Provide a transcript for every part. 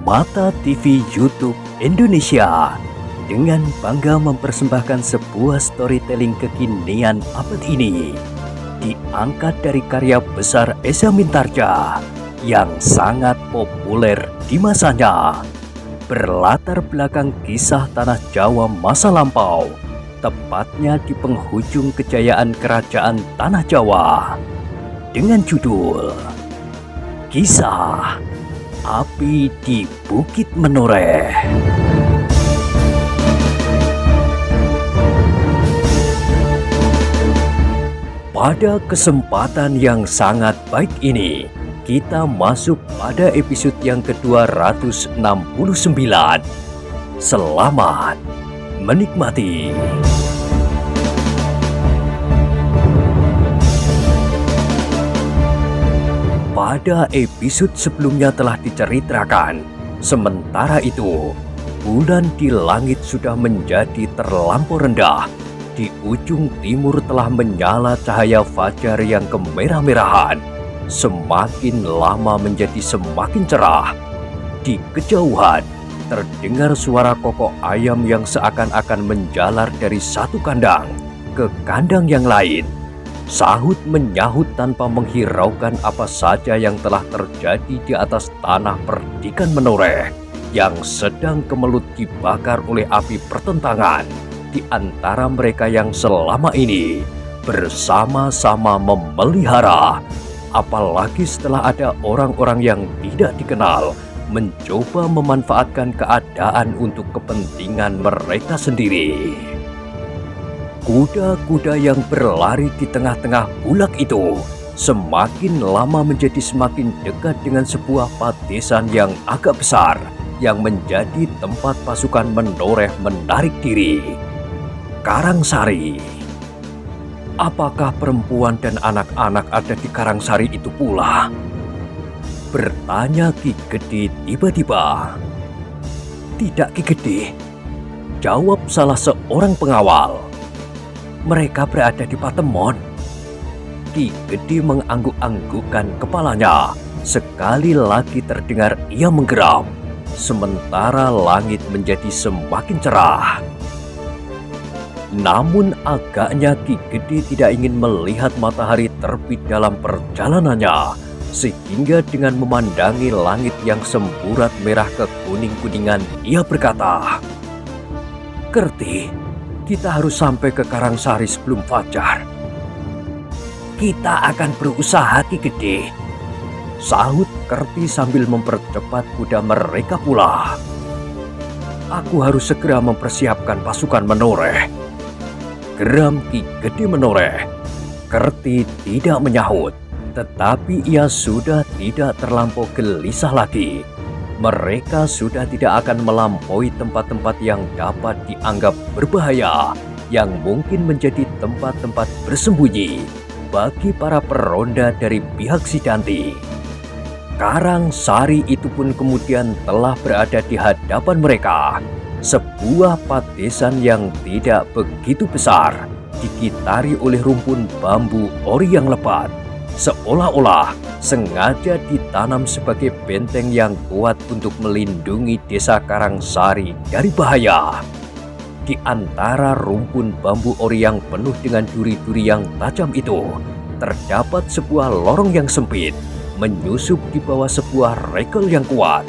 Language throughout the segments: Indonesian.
Mata TV YouTube Indonesia dengan bangga mempersembahkan sebuah storytelling kekinian abad ini, diangkat dari karya besar Esa Mintarja yang sangat populer di masanya, berlatar belakang kisah tanah Jawa masa lampau, tepatnya di penghujung kejayaan kerajaan tanah Jawa, dengan judul Kisah Api di Bukit Menoreh. Pada kesempatan yang sangat baik ini, kita masuk pada episode yang ke-269. Selamat menikmati. Pada episode sebelumnya telah diceritakan, sementara itu, bulan di langit sudah menjadi terlampau rendah. Di ujung timur telah menyala cahaya fajar yang kemerah-merahan. Semakin lama menjadi semakin cerah. Di kejauhan, terdengar suara kokok ayam yang seakan-akan menjalar dari satu kandang ke kandang yang lain. Sahut menyahut tanpa menghiraukan apa saja yang telah terjadi di atas tanah perdikan Menoreh yang sedang kemelut dibakar oleh api pertentangan di antara mereka yang selama ini bersama-sama memelihara. Apalagi setelah ada orang-orang yang tidak dikenal mencoba memanfaatkan keadaan untuk kepentingan mereka sendiri. Kuda-kuda yang berlari di tengah-tengah bulak itu semakin lama menjadi semakin dekat dengan sebuah padesan yang agak besar yang menjadi tempat pasukan Menoreh menarik diri. Karangsari. Apakah perempuan dan anak-anak ada di Karangsari itu pula? Bertanya Ki Gede tiba-tiba. Tidak, Ki Gede. Jawab salah seorang pengawal. Mereka berada di Patemon. Ki Gede mengangguk-anggukkan kepalanya. Sekali lagi terdengar ia menggeram. Sementara langit menjadi semakin cerah. Namun agaknya Ki Gede tidak ingin melihat matahari terbit dalam perjalanannya. Sehingga dengan memandangi langit yang semburat merah kekuning-kuningan, ia berkata, "Kerti, kita harus sampai ke Karangsari sebelum fajar." "Kita akan berusaha, Ki Gede," sahut Kerti sambil mempercepat kuda mereka pula. "Aku harus segera mempersiapkan pasukan Menoreh," geram Ki Gede Menoreh. Kerti tidak menyahut, tetapi ia sudah tidak terlampau gelisah lagi. Mereka sudah tidak akan melampaui tempat-tempat yang dapat dianggap berbahaya, yang mungkin menjadi tempat-tempat bersembunyi bagi para peronda dari pihak Sidanti. Karangsari itu pun kemudian telah berada di hadapan mereka. Sebuah padesan yang tidak begitu besar, dikitari oleh rumpun bambu ori yang lebat, seolah-olah sengaja ditanam sebagai benteng yang kuat untuk melindungi desa Karangsari dari bahaya. Di antara rumpun bambu ori yang penuh dengan duri-duri yang tajam itu, terdapat sebuah lorong yang sempit, menyusup di bawah sebuah regel yang kuat.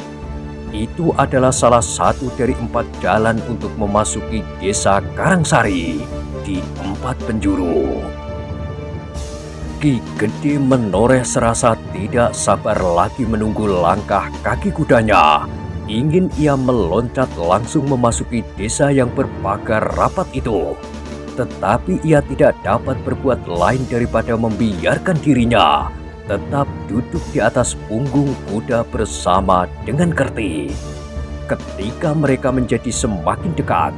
Itu adalah salah satu dari 4 jalan untuk memasuki desa Karangsari di 4 penjuru. Ki Gede Menoreh serasa tidak sabar lagi menunggu langkah kaki kudanya. Ingin ia meloncat langsung memasuki desa yang berpagar rapat itu. Tetapi ia tidak dapat berbuat lain daripada membiarkan dirinya tetap duduk di atas punggung kuda bersama dengan Kerti. Ketika mereka menjadi semakin dekat,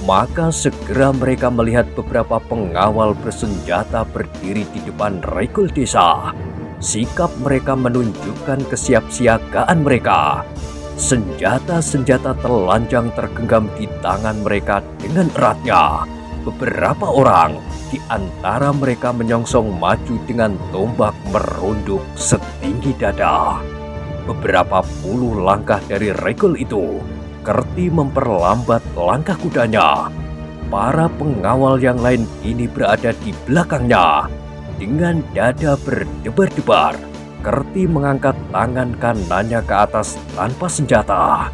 maka segera mereka melihat beberapa pengawal bersenjata berdiri di depan regel desa. Sikap mereka menunjukkan kesiapsiagaan mereka. Senjata-senjata telanjang tergenggam di tangan mereka dengan eratnya. Beberapa orang di antara mereka menyongsong maju dengan tombak merunduk setinggi dada. beberapa puluh langkah dari Regol itu, Kerti memperlambat langkah kudanya. Para pengawal yang lain kini berada di belakangnya. Dengan dada berdebar-debar, Kerti mengangkat tangan kanannya ke atas tanpa senjata.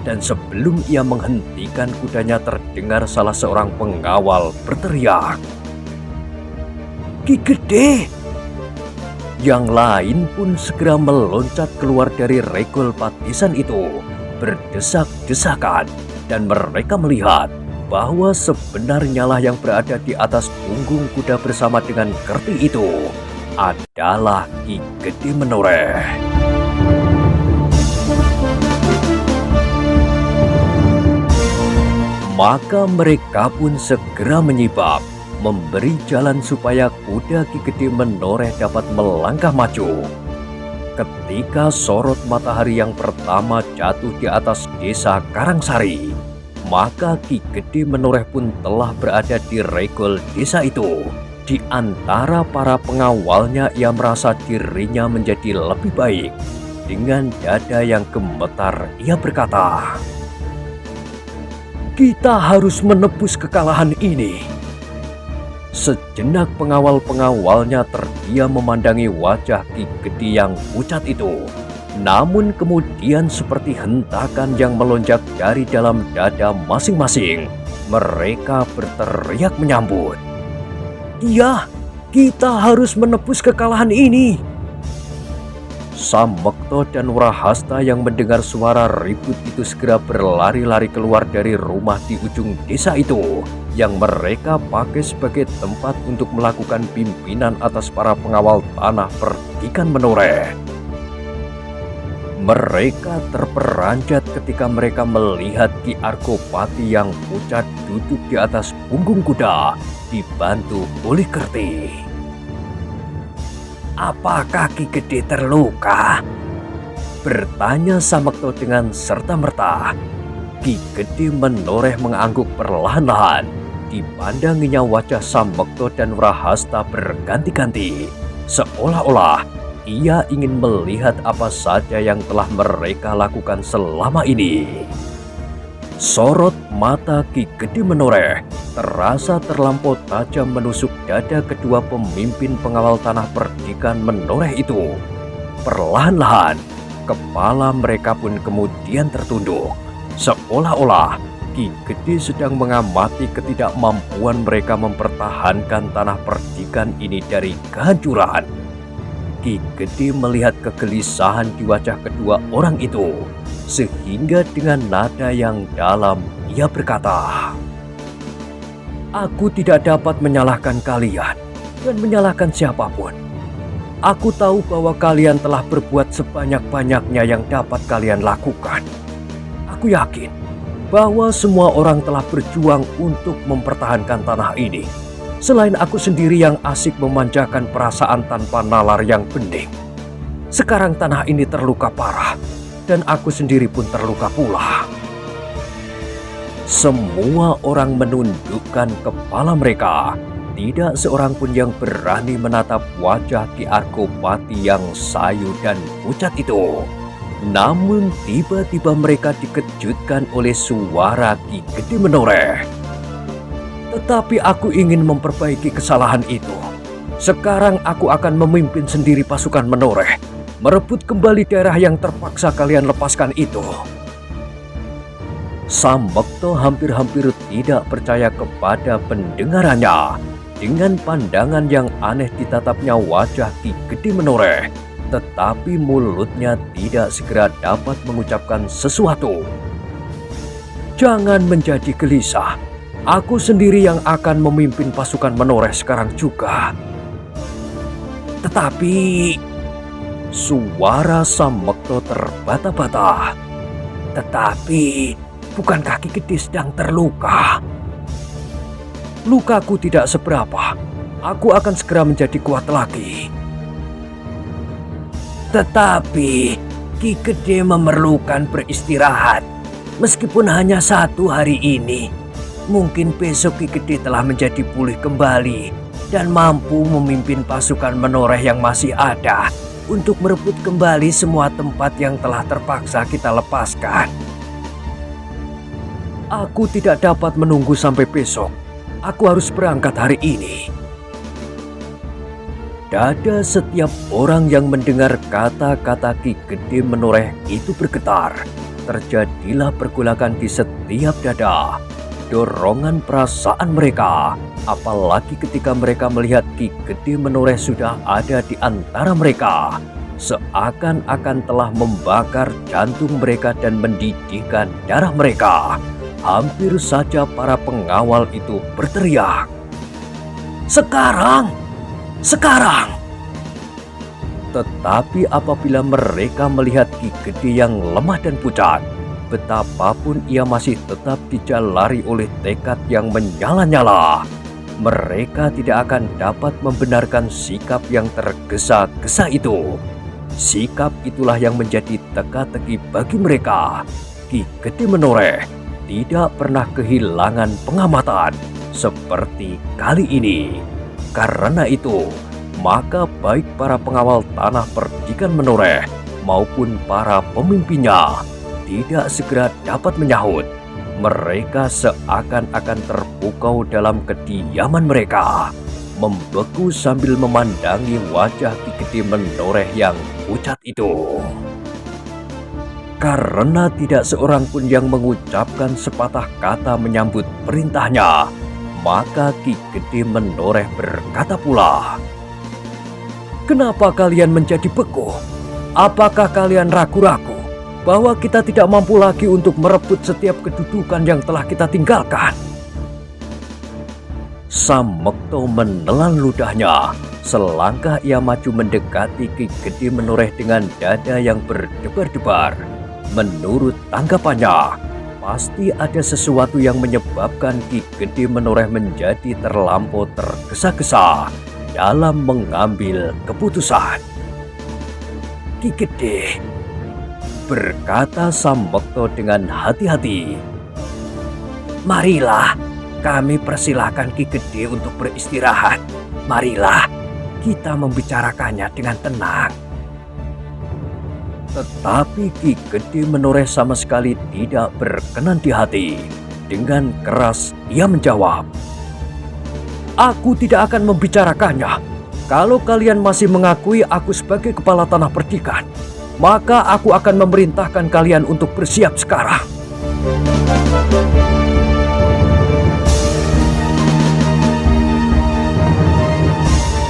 Dan sebelum ia menghentikan kudanya, terdengar salah seorang pengawal berteriak, "Ki Gede!" Yang lain pun segera meloncat keluar dari Regol Padesan itu, berdesak-desakan, dan mereka melihat bahwa sebenarnya lah yang berada di atas punggung kuda bersama dengan Kerti itu adalah Ki Gede Menoreh. Maka mereka pun segera menyibak, memberi jalan supaya kuda Ki Gede Menoreh dapat melangkah maju. Ketika sorot matahari yang pertama jatuh di atas desa Karangsari, maka Ki Gede Menoreh pun telah berada di Regol desa itu. Di antara para pengawalnya, ia merasa dirinya menjadi lebih baik. Dengan dada yang gemetar, ia berkata, "Kita harus menebus kekalahan ini." Sejenak pengawal-pengawalnya terdiam memandangi wajah Ki Gede yang pucat itu. Namun kemudian seperti hentakan yang melonjak dari dalam dada masing-masing, mereka berteriak menyambut, "Iya, kita harus menebus kekalahan ini." Sambekto dan Wrahasta yang mendengar suara ribut itu segera berlari-lari keluar dari rumah di ujung desa itu, yang mereka pakai sebagai tempat untuk melakukan pimpinan atas para pengawal tanah perdikan Menoreh. Mereka terperanjat ketika mereka melihat Ki Argopati yang pucat duduk di atas punggung kuda, dibantu oleh Kerti. "Apakah Ki Gede terluka?" bertanya Sambekto dengan serta-merta. Ki Gede Menoreh mengangguk perlahan-lahan. Dipandanginya wajah Sambekto dan Wrahasta berganti-ganti, seolah-olah ia ingin melihat apa saja yang telah mereka lakukan selama ini. Sorot mata Ki Gede Menoreh terasa terlampau tajam menusuk dada kedua pemimpin pengawal tanah perdikan Menoreh itu. Perlahan-lahan, kepala mereka pun kemudian tertunduk, seolah-olah Ki Gede sedang mengamati ketidakmampuan mereka mempertahankan tanah perdikan ini dari kehancuran. Ki Gede melihat kegelisahan di wajah kedua orang itu, sehingga dengan nada yang dalam ia berkata, "Aku tidak dapat menyalahkan kalian dan menyalahkan siapapun. Aku tahu bahwa kalian telah berbuat sebanyak-banyaknya yang dapat kalian lakukan. Aku yakin bahwa semua orang telah berjuang untuk mempertahankan tanah ini. Selain aku sendiri yang asik memanjakan perasaan tanpa nalar yang bening. Sekarang tanah ini terluka parah, dan aku sendiri pun terluka pula." Semua orang menundukkan kepala mereka. Tidak seorang pun yang berani menatap wajah Ki Argopati yang sayu dan pucat itu. Namun tiba-tiba mereka dikejutkan oleh suara Ki Gede Menoreh. "Tetapi aku ingin memperbaiki kesalahan itu. Sekarang aku akan memimpin sendiri pasukan Menoreh, merebut kembali daerah yang terpaksa kalian lepaskan itu." Sambekto hampir-hampir tidak percaya kepada pendengarannya. Dengan pandangan yang aneh ditatapnya wajah Ki Gede Menoreh, tetapi mulutnya tidak segera dapat mengucapkan sesuatu. "Jangan menjadi gelisah. Aku sendiri yang akan memimpin pasukan Menoreh sekarang juga." "Tetapi..." suara Sambekto terbata-bata. "Tetapi, bukankah Ki Gede sedang terluka?" "Lukaku tidak seberapa. Aku akan segera menjadi kuat lagi." "Tetapi Ki Gede memerlukan beristirahat. Meskipun hanya 1 hari ini, mungkin besok Ki Gede telah menjadi pulih kembali dan mampu memimpin pasukan Menoreh yang masih ada untuk merebut kembali semua tempat yang telah terpaksa kita lepaskan. Aku tidak dapat menunggu sampai besok. Aku harus berangkat hari ini. Dada setiap orang yang mendengar kata-kata Ki Gede Menoreh itu bergetar. Terjadilah pergolakan di setiap dada. Dorongan perasaan mereka, apalagi ketika mereka melihat Ki Gede Menoreh sudah ada di antara mereka, seakan-akan telah membakar jantung mereka dan mendidihkan darah mereka. Hampir saja para pengawal itu berteriak, "Sekarang! Sekarang!" Tetapi apabila mereka melihat Ki Gede yang lemah dan pucat, betapapun ia masih tetap dijalari oleh tekad yang menyala-nyala, mereka tidak akan dapat membenarkan sikap yang tergesa-gesa itu. Sikap itulah yang menjadi teka-teki bagi mereka. Ki Gede Menoreh tidak pernah kehilangan pengamatan seperti kali ini. Karena itu, maka baik para pengawal tanah perdikan Menoreh maupun para pemimpinnya tidak segera dapat menyahut. Mereka seakan-akan terpukau dalam kediaman mereka, membeku sambil memandangi wajah Ki Gede Menoreh yang pucat itu. Karena tidak seorang pun yang mengucapkan sepatah kata menyambut perintahnya, maka Ki Gede Menoreh berkata pula, "Kenapa kalian menjadi beku? Apakah kalian ragu-ragu bahwa kita tidak mampu lagi untuk merebut setiap kedudukan yang telah kita tinggalkan?" Samekto menelan ludahnya. Selangkah ia maju mendekati Ki Gede Menoreh dengan dada yang berdebar-debar. Menurut tanggapannya, pasti ada sesuatu yang menyebabkan Ki Gede Menoreh menjadi terlampau tergesa-gesa dalam mengambil keputusan. "Ki Gede," berkata Samekto dengan hati-hati, "marilah kami persilahkan Ki Gede untuk beristirahat. Marilah kita membicarakannya dengan tenang." Tetapi Ki Gede Menoreh sama sekali tidak berkenan di hati. Dengan keras ia menjawab, "Aku tidak akan membicarakannya. Kalau kalian masih mengakui aku sebagai kepala tanah perdikan, maka aku akan memerintahkan kalian untuk bersiap sekarang."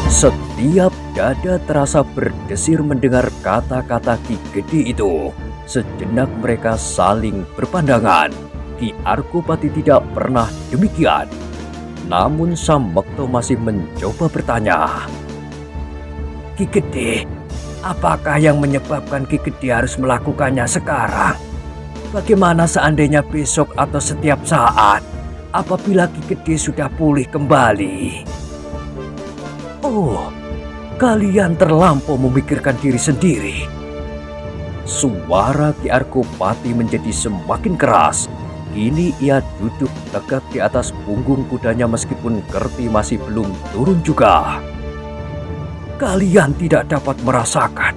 Setiap dada terasa berdesir mendengar kata-kata Ki Gede itu. Sejenak mereka saling berpandangan. Ki Arkopati tidak pernah demikian. Namun Samekto masih mencoba bertanya, "Ki Gede, apakah yang menyebabkan Ki Gede harus melakukannya sekarang? Bagaimana seandainya besok atau setiap saat apabila Ki Gede sudah pulih kembali?" "Oh, kalian terlampau memikirkan diri sendiri." Suara Ki Arkopati menjadi semakin keras. Kini ia duduk tegak di atas punggung kudanya meskipun Kerti masih belum turun juga. "Kalian tidak dapat merasakan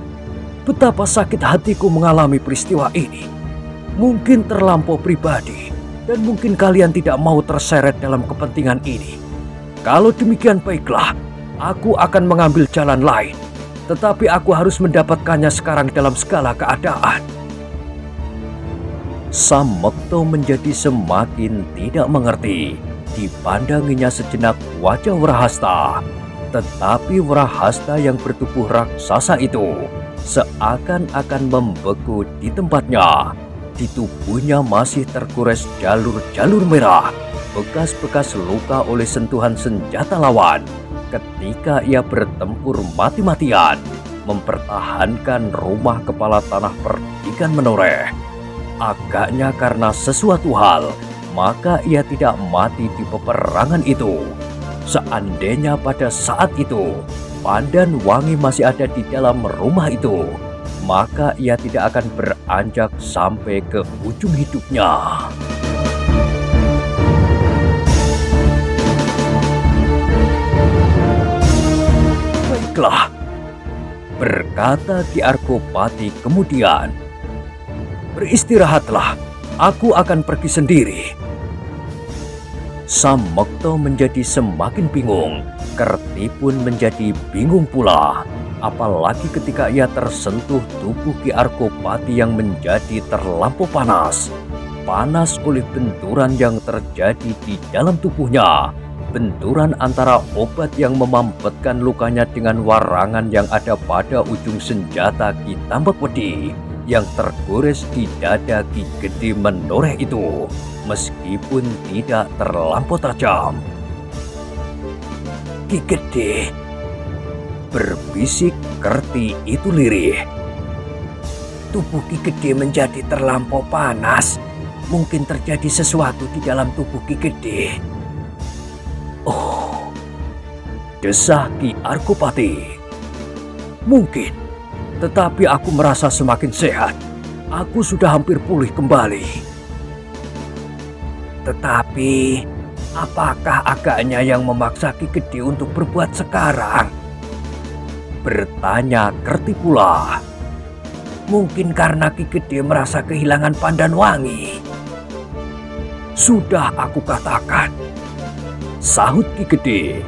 betapa sakit hatiku mengalami peristiwa ini. Mungkin terlampau pribadi dan mungkin kalian tidak mau terseret dalam kepentingan ini. Kalau demikian baiklah, aku akan mengambil jalan lain. Tetapi aku harus mendapatkannya sekarang dalam segala keadaan." Samekto menjadi semakin tidak mengerti. Dipandanginya sejenak wajah Wrahasta. Tetapi Wrahasta yang bertubuh raksasa itu seakan-akan membeku di tempatnya. Di tubuhnya masih tergores jalur-jalur merah, bekas-bekas luka oleh sentuhan senjata lawan ketika ia bertempur mati-matian mempertahankan rumah kepala tanah perdikan Menoreh. Agaknya karena sesuatu hal, maka ia tidak mati di peperangan itu. Seandainya pada saat itu Pandan Wangi masih ada di dalam rumah itu, maka ia tidak akan beranjak sampai ke ujung hidupnya. Baiklah, berkata Ki Arkopati kemudian. "Beristirahatlah, aku akan pergi sendiri." Samekto menjadi semakin bingung, Kerti pun menjadi bingung pula. Apalagi ketika ia tersentuh tubuh Ki Arkopati yang menjadi terlampau panas. Panas oleh benturan yang terjadi di dalam tubuhnya. Benturan antara obat yang memampetkan lukanya dengan warangan yang ada pada ujung senjata Ki Tambakwedi yang tergores di dada Ki Gede menoreh itu, meskipun tidak terlampau tajam. "Ki Gede," berbisik Kerti itu lirih. "Tubuh Ki Gede menjadi terlampau panas. Mungkin terjadi sesuatu di dalam tubuh Ki Gede." "Oh," desah Ki Arkopati. "Mungkin, tetapi aku merasa semakin sehat. Aku sudah hampir pulih kembali." "Tetapi, apakah agaknya yang memaksa Ki Gede untuk berbuat sekarang?" bertanya Kerti pula. "Mungkin karena Ki Gede merasa kehilangan Pandan Wangi." "Sudah aku katakan," sahut Ki Gede.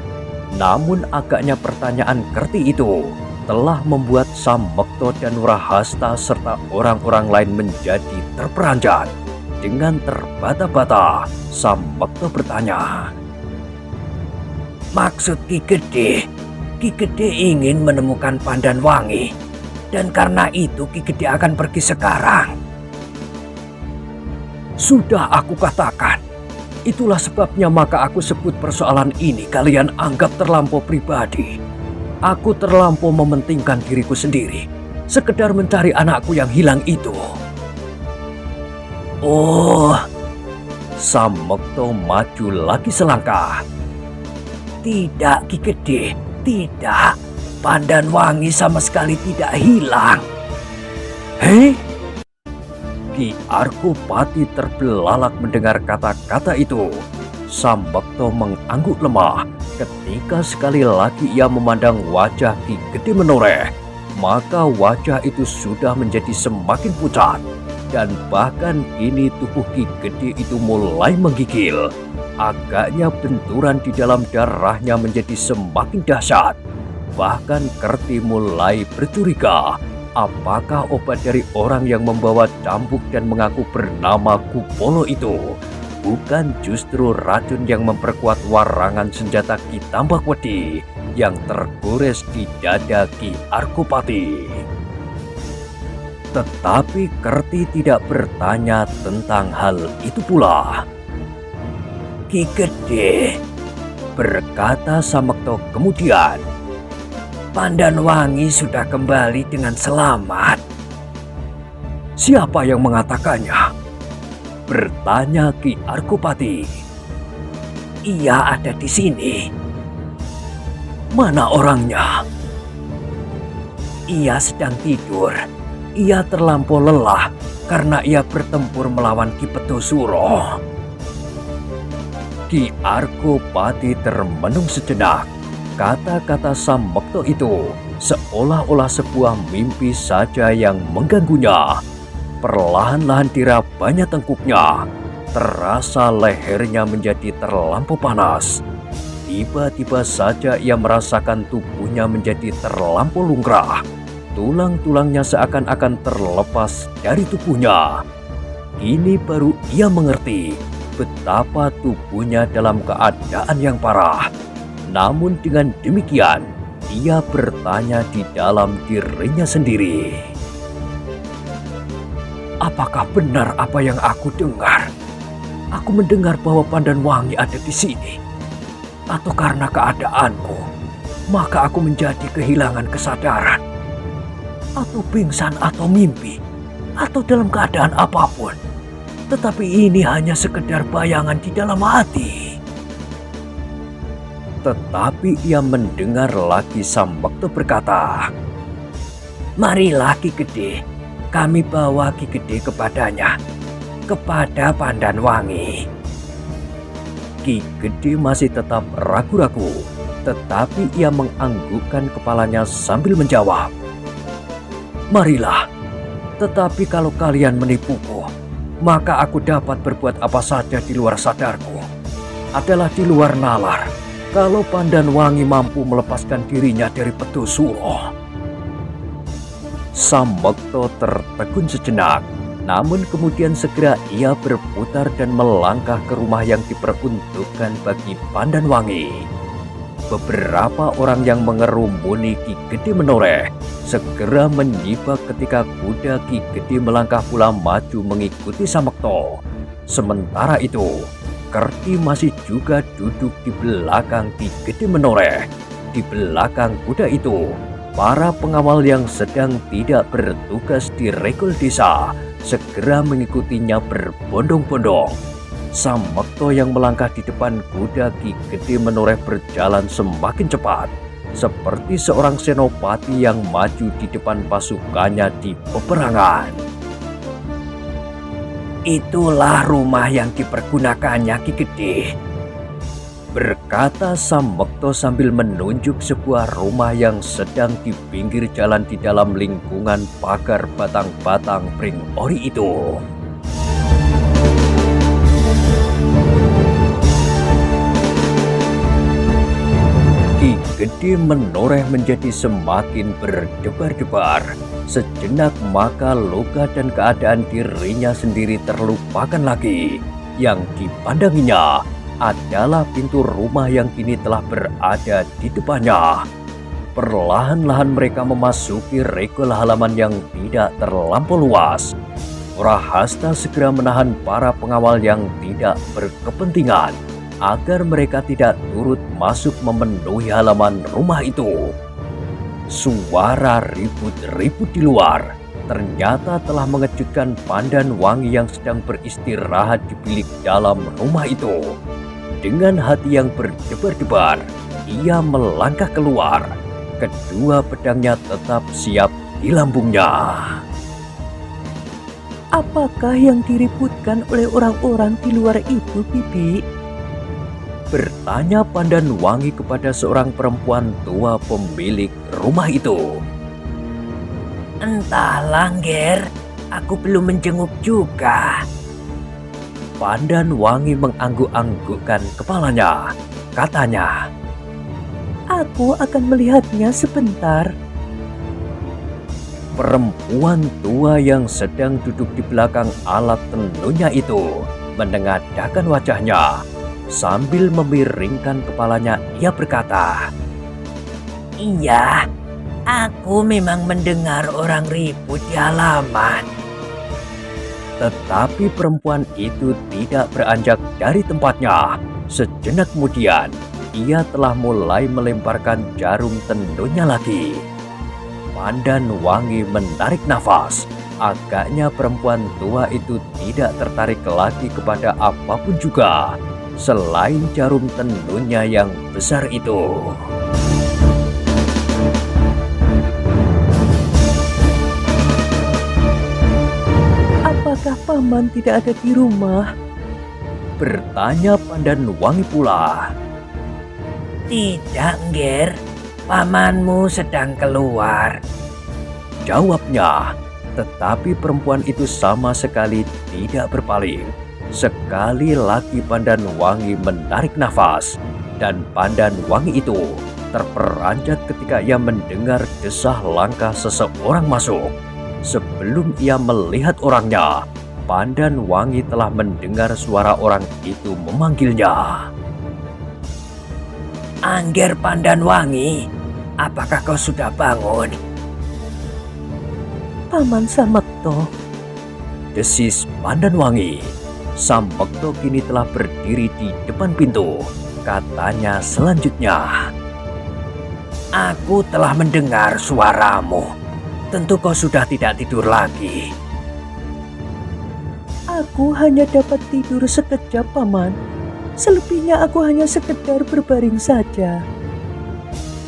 Namun agaknya pertanyaan Kerti itu telah membuat Samekto dan Nurahasta serta orang-orang lain menjadi terperanjat. Dengan terbata-bata, Samekto bertanya, "Maksud Ki Gede ingin menemukan Pandan Wangi, dan karena itu Ki Gede akan pergi sekarang." "Sudah aku katakan, itulah sebabnya maka aku sebut persoalan ini kalian anggap terlampau pribadi. Aku terlampau mementingkan diriku sendiri, sekedar mencari anakku yang hilang itu." "Oh," Samekto maju lagi selangkah. "Tidak Ki Gede, tidak. Pandan Wangi sama sekali tidak hilang." "Hei?" Ki Arkopati terbelalak mendengar kata-kata itu. Samekto mengangguk lemah ketika sekali lagi ia memandang wajah Ki Gede menoreh. Maka wajah itu sudah menjadi semakin pucat, dan bahkan kini tubuh Ki Gede itu mulai menggigil. Agaknya benturan di dalam darahnya menjadi semakin dahsyat. Bahkan Kerti mulai bercuriga, apakah obat dari orang yang membawa cambuk dan mengaku bernama Kupolo itu bukan justru racun yang memperkuat warangan senjata Ki Tambakwedi yang tergores di dada Ki Arkopati. Tetapi Kerti tidak bertanya tentang hal itu pula. "Ki Gede," berkata Samekto kemudian, "Pandan Wangi sudah kembali dengan selamat." "Siapa yang mengatakannya?" bertanya Ki Arkopati. "Ia ada di sini." "Mana orangnya?" "Ia sedang tidur. Ia terlampau lelah karena ia bertempur melawan Ki Pedosuro." Ki Arkopati termenung sejenak. Kata-kata Samekto itu seolah-olah sebuah mimpi saja yang mengganggunya. Perlahan-lahan dirabanya tengkuknya. Terasa lehernya menjadi terlampau panas. Tiba-tiba saja ia merasakan tubuhnya menjadi terlampau lungkrah. Tulang-tulangnya seakan-akan terlepas dari tubuhnya. Kini baru ia mengerti betapa tubuhnya dalam keadaan yang parah. Namun dengan demikian, ia bertanya di dalam dirinya sendiri, apakah benar apa yang aku dengar? Aku mendengar bahwa Pandan Wangi ada di sini. Atau karena keadaanku, maka aku menjadi kehilangan kesadaran. Atau pingsan atau mimpi, atau dalam keadaan apapun. Tetapi ini hanya sekedar bayangan di dalam hati. Tetapi ia mendengar lagi Samekto berkata, "Marilah Ki Gede, kami bawa Ki Gede kepadanya, kepada Pandan Wangi." Ki Gede masih tetap ragu-ragu, tetapi ia menganggukkan kepalanya sambil menjawab, Marilah, tetapi kalau kalian menipuku, maka aku dapat berbuat apa saja di luar sadarku. Adalah di luar nalar, kalau Pandanwangi mampu melepaskan dirinya dari Pedosuro. Sambekto tertegun sejenak, namun kemudian segera ia berputar dan melangkah ke rumah yang diperuntukkan bagi Pandanwangi. Beberapa orang yang mengerumuni Ki Gede Menoreh segera menyibak ketika kuda Ki Gede melangkah pula maju mengikuti Sambekto. Sementara itu, Kerti masih juga duduk di belakang Ki Gede Menoreh. Di belakang kuda itu, para pengawal yang sedang tidak bertugas di regol desa segera mengikutinya berbondong-bondong. Sambekto yang melangkah di depan kuda Ki Gede Menoreh berjalan semakin cepat, seperti seorang senopati yang maju di depan pasukannya di peperangan. Itulah rumah yang dipergunakannya Ki Gede, berkata Sambekto sambil menunjuk sebuah rumah yang sedang di pinggir jalan di dalam lingkungan pagar batang-batang pring ori itu. Ki Gede Menoreh menjadi semakin berdebar-debar. Sejenak maka luka dan keadaan dirinya sendiri terlupakan lagi. Yang dipandanginya adalah pintu rumah yang kini telah berada di depannya. Perlahan-lahan mereka memasuki regol halaman yang tidak terlampau luas. Prahasta segera menahan para pengawal yang tidak berkepentingan agar mereka tidak turut masuk memenuhi halaman rumah itu. Suara ribut-ribut di luar ternyata telah mengejutkan Pandanwangi yang sedang beristirahat di bilik dalam rumah itu. Dengan hati yang berdebar-debar, ia melangkah keluar. Kedua pedangnya tetap siap di lambungnya. Apakah yang diributkan oleh orang-orang di luar itu, Bibi? Bertanya Pandanwangi kepada seorang perempuan tua pemilik rumah itu. Entahlah, Ngger, aku belum menjenguk juga. Pandanwangi mengangguk-anggukkan kepalanya. Katanya, aku akan melihatnya sebentar. perempuan tua yang sedang duduk di belakang alat tenunnya itu menengadahkan wajahnya. Sambil memiringkan kepalanya, ia berkata, Iya, aku memang mendengar orang ribut di halaman. Tetapi perempuan itu tidak beranjak dari tempatnya. Sejenak kemudian, ia telah mulai melemparkan jarum tenunnya lagi. Pandanwangi menarik nafas. Agaknya perempuan tua itu tidak tertarik lagi kepada apapun juga selain jarum tenunnya yang besar itu. Apakah Paman tidak ada di rumah? Bertanya Pandanwangi pula. Tidak, Ngger. Pamanmu sedang keluar, jawabnya. Tetapi perempuan itu sama sekali tidak berpaling. Sekali lagi Pandanwangi menarik nafas, dan Pandanwangi itu terperanjat ketika ia mendengar desah langkah seseorang masuk. Sebelum ia melihat orangnya, Pandanwangi telah mendengar suara orang itu memanggilnya. Angger Pandanwangi, apakah kau sudah bangun? Paman Sambekto, desis Pandanwangi. Sambekto kini telah berdiri di depan pintu. Katanya selanjutnya, aku telah mendengar suaramu. Tentu kau sudah tidak tidur lagi. Aku hanya dapat tidur sekejap, Paman. Selebihnya aku hanya sekedar berbaring saja.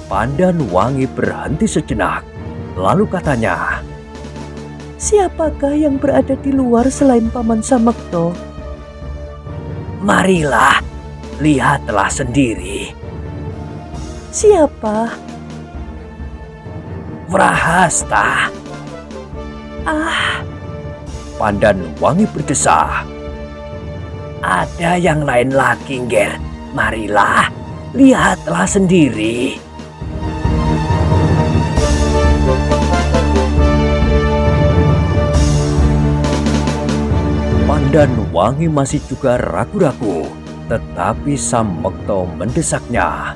Pandanwangi berhenti sejenak. Lalu katanya, siapakah yang berada di luar selain Paman Sambekto? Marilah, lihatlah sendiri. Siapa? Prahasta. Ah, Pandan Wangi berdesah. Ada yang lain lagi, Nger. Marilah, lihatlah sendiri. Pandan Wangi masih juga ragu-ragu, tetapi Sambekto mendesaknya.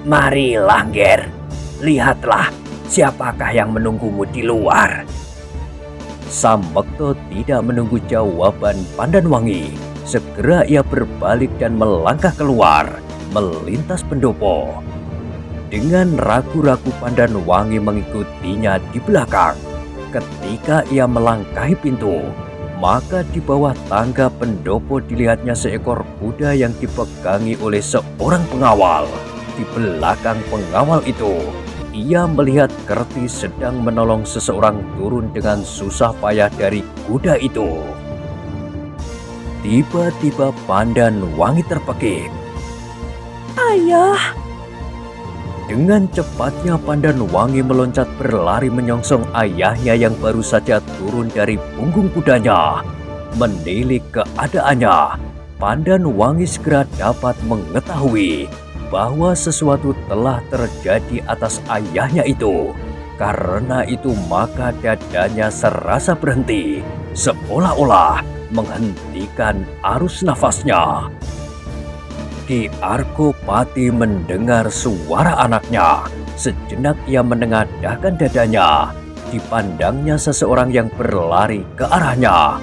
Marilah, Nger. Lihatlah siapakah yang menunggumu di luar. Sambekto tidak menunggu jawaban Pandan Wangi. Segera ia berbalik dan melangkah keluar, melintas pendopo. Dengan ragu-ragu Pandan Wangi mengikutinya di belakang. Ketika ia melangkahi pintu, maka di bawah tangga pendopo dilihatnya seekor kuda yang dipegangi oleh seorang pengawal. Di belakang pengawal itu, ia melihat Kerti sedang menolong seseorang turun dengan susah payah dari kuda itu. Tiba-tiba Pandan Wangi terpekik. Ayah! Dengan cepatnya Pandan Wangi meloncat berlari menyongsong ayahnya yang baru saja turun dari punggung kudanya. Menilik keadaannya, Pandan Wangi segera dapat mengetahui bahwa sesuatu telah terjadi atas ayahnya itu. Karena itu maka dadanya serasa berhenti, seolah-olah menghentikan arus nafasnya. Ki Arkopati mendengar suara anaknya. Sejenak ia menengadahkan dadanya. Dipandangnya seseorang yang berlari ke arahnya.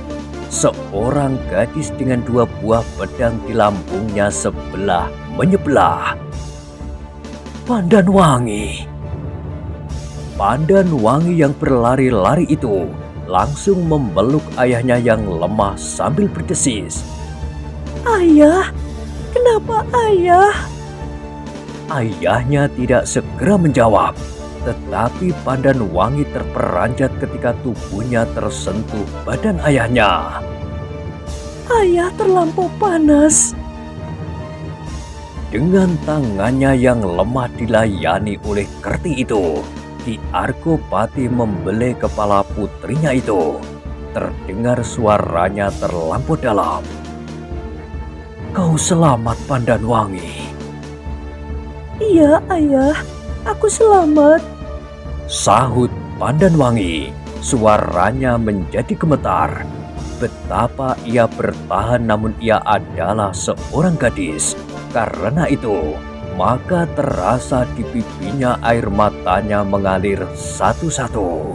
Seorang gadis dengan 2 buah pedang di lambungnya sebelah menyebelah. Pandan Wangi. Pandan Wangi yang berlari-lari itu langsung memeluk ayahnya yang lemah sambil berdesis. Ayah! Kenapa ayah? Ayahnya tidak segera menjawab, tetapi Pandan Wangi terperanjat ketika tubuhnya tersentuh badan ayahnya. Ayah terlampau panas. Dengan tangannya yang lemah dilayani oleh Kerti itu, Ki Arkopati membelai kepala putrinya itu. Terdengar suaranya terlampau dalam. Kau selamat, Pandan Wangi. Iya, ayah. Aku selamat. Sahut Pandan Wangi. Suaranya menjadi gemetar. Betapa ia bertahan namun ia adalah seorang gadis. Karena itu, maka terasa di pipinya air matanya mengalir satu-satu.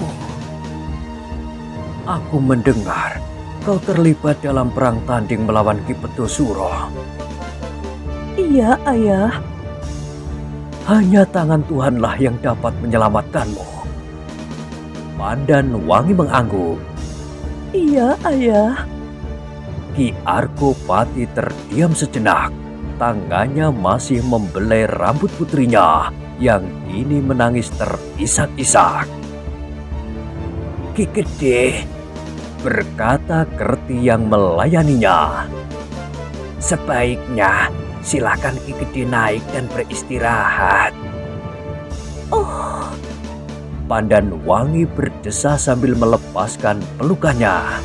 Aku mendengar kau terlibat dalam perang tanding melawan Ki Pedosuro. Iya, ayah. Hanya tangan Tuhanlah yang dapat menyelamatkanmu. Pandan Wangi mengangguk. Iya, ayah. Ki Arkopati terdiam sejenak. Tangannya masih membelai rambut putrinya yang kini menangis terisak-isak. Ki Gede, berkata Kerti yang melayaninya. Sebaiknya silakan Ki Gede naik dan beristirahat. Oh, Pandan Wangi berdesah sambil melepaskan pelukannya.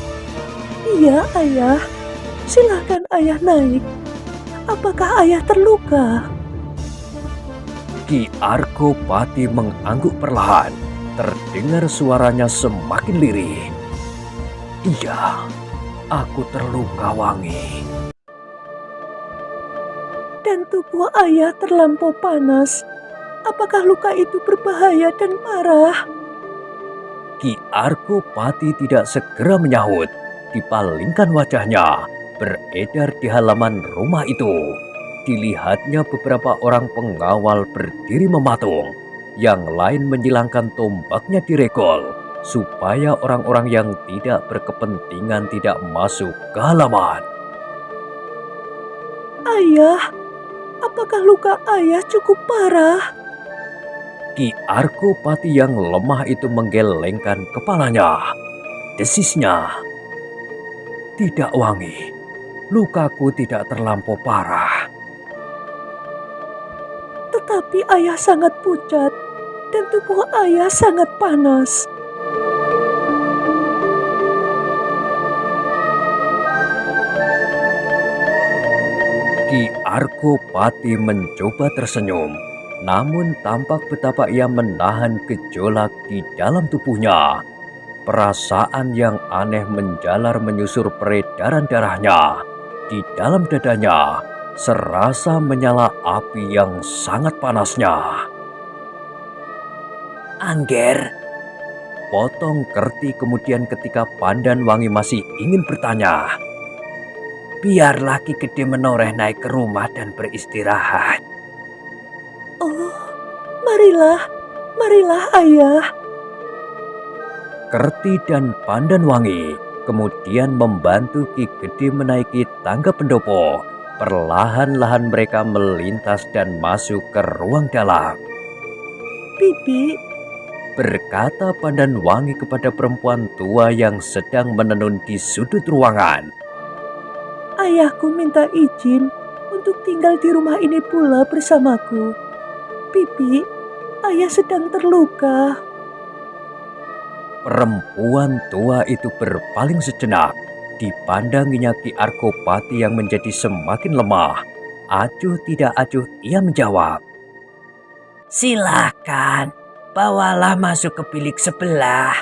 iya, ayah. Silakan ayah naik. Apakah ayah terluka? Ki Arkopati mengangguk perlahan. Terdengar suaranya semakin lirih. Iya, aku terluka, Wangi. Dan tubuh ayah terlampau panas. Apakah luka itu berbahaya dan parah? Ki Arkopati tidak segera menyahut. Dipalingkan wajahnya, beredar di halaman rumah itu. Dilihatnya beberapa orang pengawal berdiri mematung. Yang lain menyilangkan tombaknya di regol, supaya orang-orang yang tidak berkepentingan tidak masuk ke halaman. Ayah, apakah luka ayah cukup parah? Ki Arkopati yang lemah itu menggelengkan kepalanya. Desisnya, "Tidak, Wangi. Lukaku tidak terlampau parah." Tetapi ayah sangat pucat dan tubuh ayah sangat panas. Argopati mencoba tersenyum, namun tampak betapa ia menahan gejolak di dalam tubuhnya. Perasaan yang aneh menjalar menyusur peredaran darahnya. Di dalam dadanya serasa menyala api yang sangat panasnya. Angger, Potong Kerti kemudian ketika Pandanwangi masih ingin bertanya. biarlah Ki Gede Menoreh naik ke rumah dan beristirahat. Oh, marilah, marilah ayah. Kerti dan Pandanwangi kemudian membantu Ki Gede menaiki tangga pendopo. Perlahan-lahan mereka melintas dan masuk ke ruang dalam. Bibi, Berkata Pandanwangi kepada perempuan tua yang sedang menenun di sudut ruangan. ayahku minta izin untuk tinggal di rumah ini pula bersamaku. Bibi, ayah sedang terluka. Perempuan tua itu berpaling sejenak. Dipandanginya Ki Argopati yang menjadi semakin lemah. Acuh tidak acuh ia menjawab. Silakan, bawalah masuk ke bilik sebelah.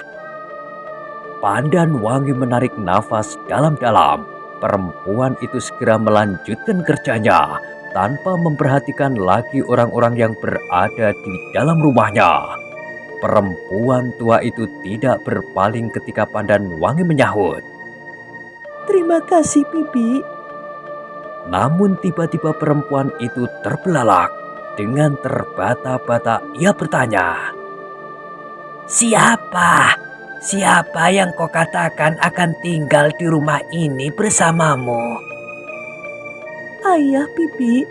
Pandanwangi menarik nafas dalam-dalam. Perempuan itu segera melanjutkan kerjanya tanpa memperhatikan lagi orang-orang yang berada di dalam rumahnya. Perempuan tua itu tidak berpaling ketika Pandanwangi menyahut. Terima kasih, Bibi. Namun tiba-tiba perempuan itu terbelalak. Dengan terbata-bata ia bertanya. Siapa? Siapa yang kau katakan akan tinggal di rumah ini bersamamu? Ayah, Bibi.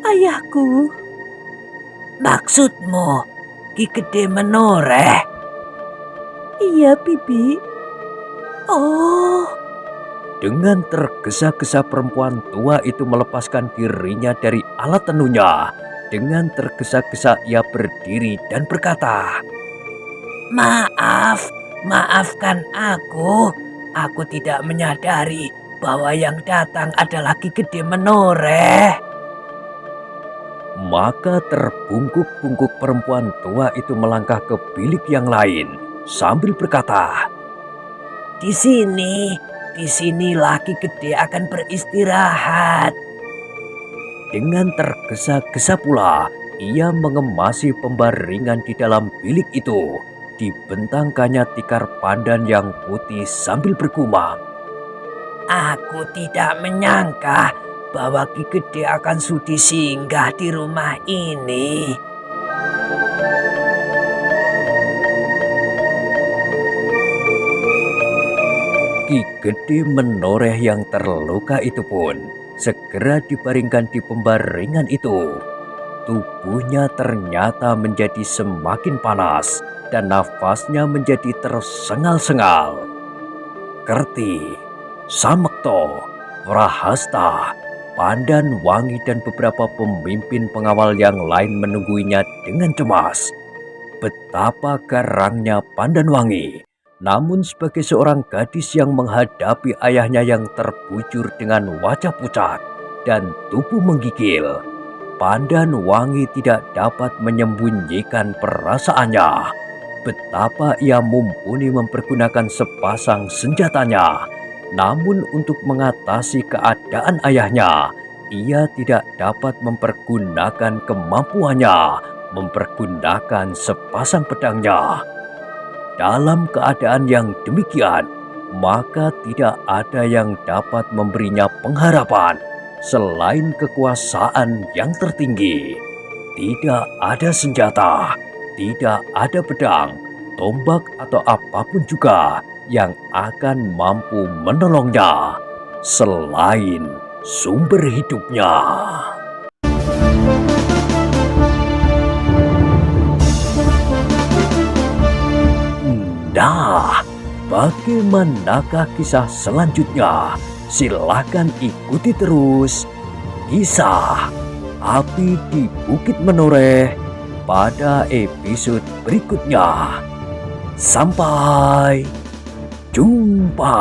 Ayahku. Maksudmu, Ki Gede Menoreh? Iya, Bibi. Oh, Dengan tergesa-gesa perempuan tua itu melepaskan dirinya dari alat tenunnya. Dengan tergesa-gesa ia berdiri dan berkata, Maaf, maafkan aku. Aku tidak menyadari bahwa yang datang adalah Ki Gede Menoreh. Maka terbungkuk-bungkuk perempuan tua itu melangkah ke bilik yang lain sambil berkata, Di sinilah Ki Gede akan beristirahat. Dengan tergesa-gesa pula ia mengemasi pembaringan di dalam bilik itu. Dibentangkannya tikar pandan yang putih sambil bergumam. Aku tidak menyangka bahwa Ki Gede akan sudi singgah di rumah ini. Ki Gede Menoreh yang terluka itu pun segera dibaringkan di pembaringan itu. Tubuhnya ternyata menjadi semakin panas dan nafasnya menjadi tersengal-sengal. Kerti, Samekto, Prahasta, Pandanwangi dan beberapa pemimpin pengawal yang lain menungguinya dengan cemas. Betapa garangnya Pandanwangi. Namun sebagai seorang gadis yang menghadapi ayahnya yang terbujur dengan wajah pucat dan tubuh menggigil, Pandanwangi tidak dapat menyembunyikan perasaannya. Betapa ia mumpuni mempergunakan sepasang senjatanya. Namun untuk mengatasi keadaan ayahnya, ia tidak dapat mempergunakan kemampuannya, mempergunakan sepasang pedangnya. Dalam keadaan yang demikian, maka tidak ada yang dapat memberinya pengharapan selain kekuasaan yang tertinggi. Tidak ada senjata, tidak ada pedang, tombak atau apapun juga yang akan mampu menolongnya selain sumber hidupnya. Nah, bagaimanakah kisah selanjutnya? Silakan ikuti terus kisah Api di Bukit Menoreh pada episode berikutnya. Sampai jumpa.